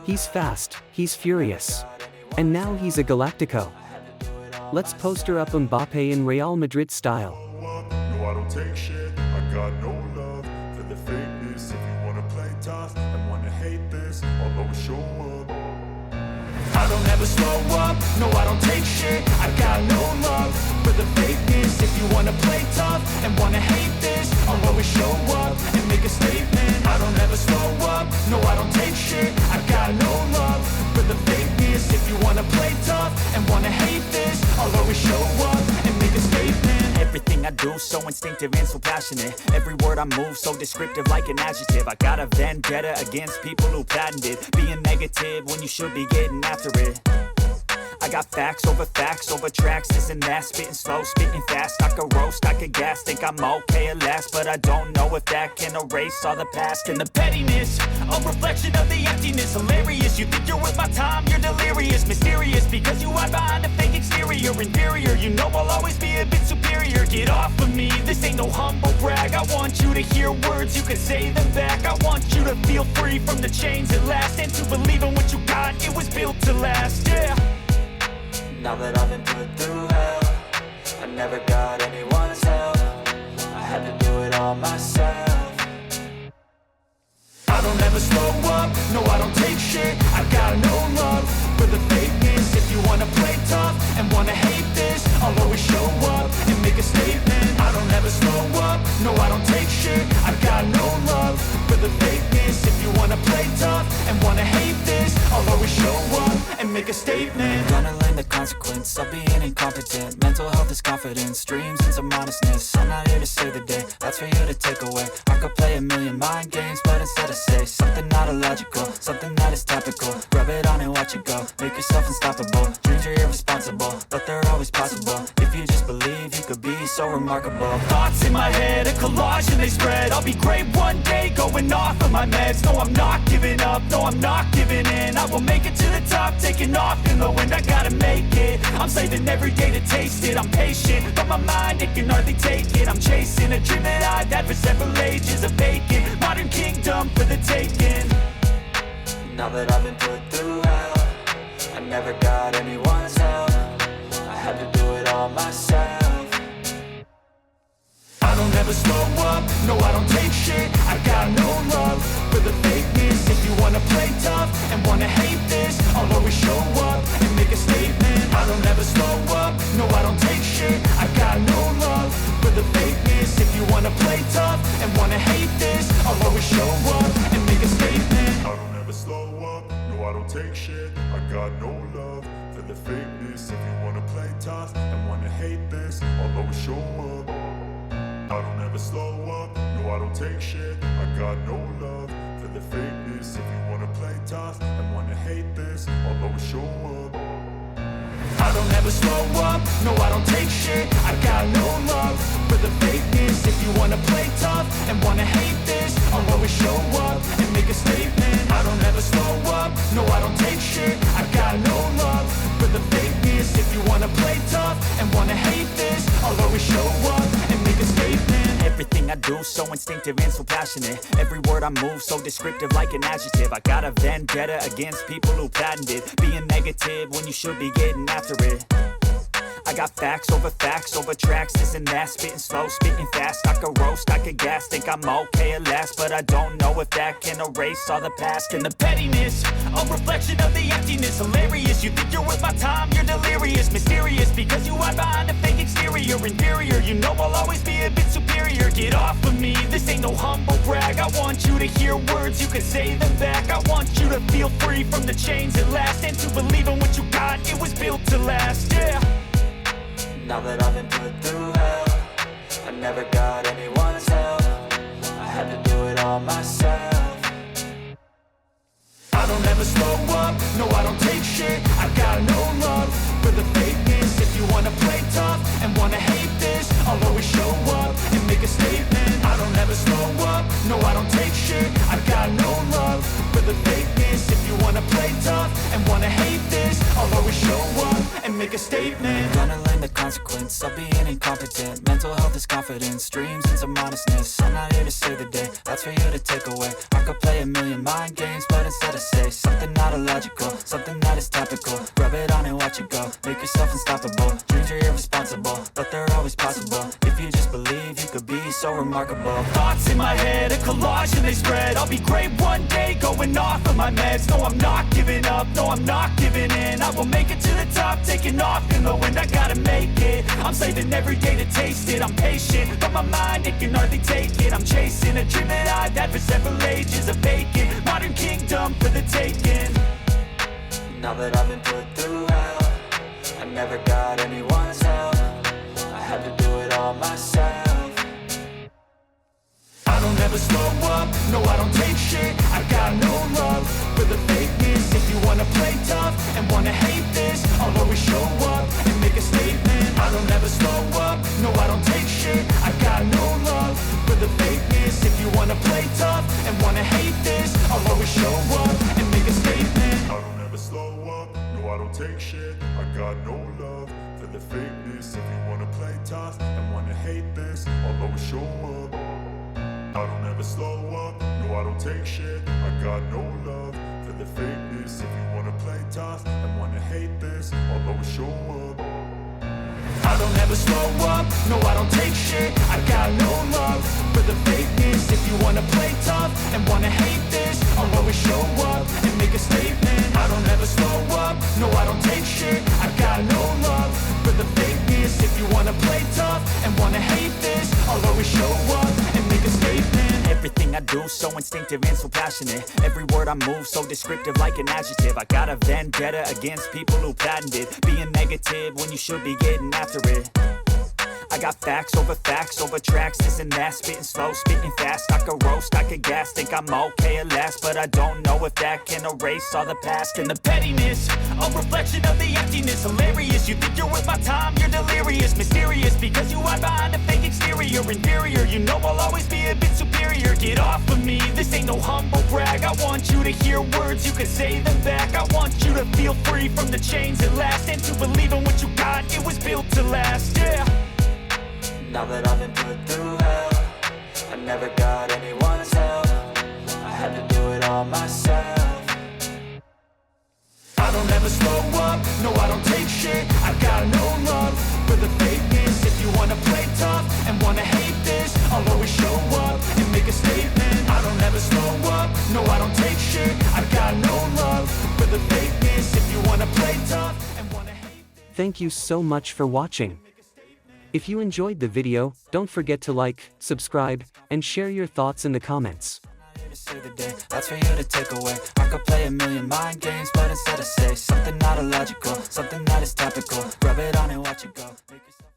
He's fast, he's furious. And now he's a Galactico. Let's poster up Mbappe in Real Madrid style. No, I don't take shit. I got no love for the fakeness. If you wanna play tough and wanna hate this, I'll always show up. I don't ever slow up. No, I don't take shit. I got no love for the fakeness. If you wanna play tough and wanna hate this, I'll always show up and make a statement. I don't ever slow up. No, I don't take shit. I got no love for the fakeness. If you wanna play tough and wanna hate this, I'll always show up and make a statement. Everything I do so instinctive and so passionate. Every word I move so descriptive like an adjective. I got a vendetta against people who patented being negative when you should be getting after it. I got facts over tracks, this and that. Spitting slow, spitting fast. I could roast, I could gas. Think I'm okay at last, but I don't know if that can erase all the past. And the pettiness, a reflection of the emptiness. Hilarious, you think you're worth my time, you're delirious. Mysterious, because you hide behind a fake exterior. Inferior, you know I'll always be a bit superior. Get off of me, this ain't no humble brag. I want you to hear words, you can say them back. I want you to feel free from the chains at last, and to believe in what you got, it was built to last, yeah. Now that I've been put through hell, I never got anyone's help. I had to do it all myself. I don't ever slow up. No, I don't take shit. I got no love for the fakeness. If you wanna play tough and wanna hate this, I'll always show up and make a statement. I don't ever slow up. No, I don't take shit. I got no love for the fakeness. If you wanna play tough and wanna hate this, I'll always show up and make a statement. Gonna learn the consequence of being incompetent. Mental health is confidence, dreams and some modestness. I'm not here to save the day, that's for you to take away. I could play a million mind games, but instead I say something not illogical, something that is topical. Rub it on and watch it go, make yourself unstoppable. Dreams are irresponsible, but they're always possible. If you just believe, you could be so remarkable. Thoughts in my head, a collage and they spread. I'll be great one day, going off of my meds. No, I'm not giving up, no, I'm not giving in. I will make it to the top, taking off in the wind. I gotta make it, I'm saving every day to taste it. I'm patient, but my mind, it can hardly take it. I'm chasing a dream that I've had for several ages. A vacant, modern kingdom for the taking. Now that I've been put through hell, I never got anyone's help. I had to do it all myself. I don't ever slow up. No, I don't take shit. I got no love for the fakeness. If you wanna play tough and wanna hate this, I'll always show up and make a statement. I don't ever slow up. No, I don't take shit. I got no love for the fakeness. If you wanna play tough and wanna hate this, I'll always show up and make a statement. I don't ever slow up. No, I don't take shit. I got no love for the fakeness. If you wanna play tough and wanna hate this, I'll always show up. I don't ever slow up, no, I don't take shit. I got no love for the fakeness. If you wanna play tough and wanna hate this, I'll always show up. I don't ever slow up, no, I don't take shit. I got no love for the fakeness. If you wanna play tough and wanna hate this, I'll always show up and make a statement. I don't ever slow up, no, I don't take shit. I got no love for the fakeness. If you wanna play tough and wanna hate this, I'll always show up and make a statement. Everything I do so instinctive and so passionate. Every word I move so descriptive like an adjective. I got a vendetta against people who patented being negative when you should be getting after it. I got facts over tracks, this and that. Spitting slow, spitting fast. I could roast, I could gas. Think I'm okay at last, but I don't know if that can erase all the past. And the pettiness, a reflection of the emptiness. Hilarious, you think you're worth my time, you're delirious. Mysterious, because you hide behind a fake exterior. Inferior, you know I'll always be a bit superior. Get off of me, this ain't no humble brag. I want you to hear words, you can say them back. I want you to feel free from the chains at last, and to believe in what you got, it was built to last, yeah. Now that I've been put through hell, I never got anyone's help. I had to do it all myself. I don't ever slow up, no, I don't take shit. I got no love for the fakeness. If you wanna play tough and wanna hate this, I'll always show up and make a statement. I don't ever slow up, no, I don't take shit. I got no love for the fakeness. If you wanna play tough and wanna hate this, I'll always show up and make a statement. Gonna learn the consequence of being incompetent. Mental health is confidence, dreams and some honestness. I'm not here to save the day, that's for you to take away. I could play a million mind games, but instead I say something not illogical, something that is topical. Rub it on and watch it go, make yourself unstoppable. Dreams are irresponsible, but they're always possible. If you just believe, you could be so remarkable. Thoughts in my head, a collage and they spread. I'll be great one day, going off of my meds. No, I'm not giving up, no, I'm not giving in. I will make it to the top, taking off in the wind. I gotta make it, I'm saving every day to taste it. I'm patient, but my mind, it can hardly take it. I'm chasing a dream that I've had for several ages. A vacant, modern kingdom for the taking. Now that I've been put through hell, I never got anyone's help. I had to do it all myself. I don't ever slow up, no I don't take shit. I got no love for the fakeness. If you wanna play tough and wanna hate this, I'll always show up and make a statement. I don't ever slow up, no I don't take shit. I got no love for the fakeness. If you wanna play tough and wanna hate this, I'll always show up and make a statement. I don't ever slow up, no I don't take shit. I got no love for the fakeness. If you wanna play tough and wanna hate this, I'll always show up. I don't ever slow up, no I don't take shit. I got no love for the fakeness. If you wanna play tough and wanna hate this, I'll always show up. I don't ever slow up, no I don't take shit. I got no love for the fakeness. If you wanna play tough and wanna hate this, I'll always show up and make a statement. I don't ever slow up, no I don't take shit. I got no love for the fakeness. If you wanna play tough and wanna hate this, I'll always show up and make a statement. Everything I do so instinctive and so passionate. Every word I move so descriptive like an adjective. I got a vendetta against people who patented being negative when you should be getting after it. I got facts over tracks, this and that. Spitting slow, spitting fast. I could roast, I could gas. Think I'm okay at last, but I don't know if that can erase all the past. And the pettiness, a reflection of the emptiness. Hilarious, you think you're worth my time, you're delirious. Mysterious, because you hide behind a fake exterior. Inferior, you know I'll always be a bit superior. Get off of me, this ain't no humble brag. I want you to hear words, you can say them back. I want you to feel free from the chains at last, and to believe in what you got, it was built to last, yeah. Now that I've been put through hell, I never got anyone's help. I had to do it all myself. I don't ever slow up, no I don't take shit. I got no love for the fakeness. If you wanna play tough and wanna hate this, I'll always show up and make a statement. I don't ever slow up, no I don't take shit. I got no love for the fakeness. If you wanna play tough and wanna hate this. Thank you so much for watching. If you enjoyed the video, don't forget to like, subscribe, and share your thoughts in the comments. To save the day, that's for you to take away. I could play a million mind games, but instead I say something not illogical, something that is topical. Rub it on and watch it go. Make yourself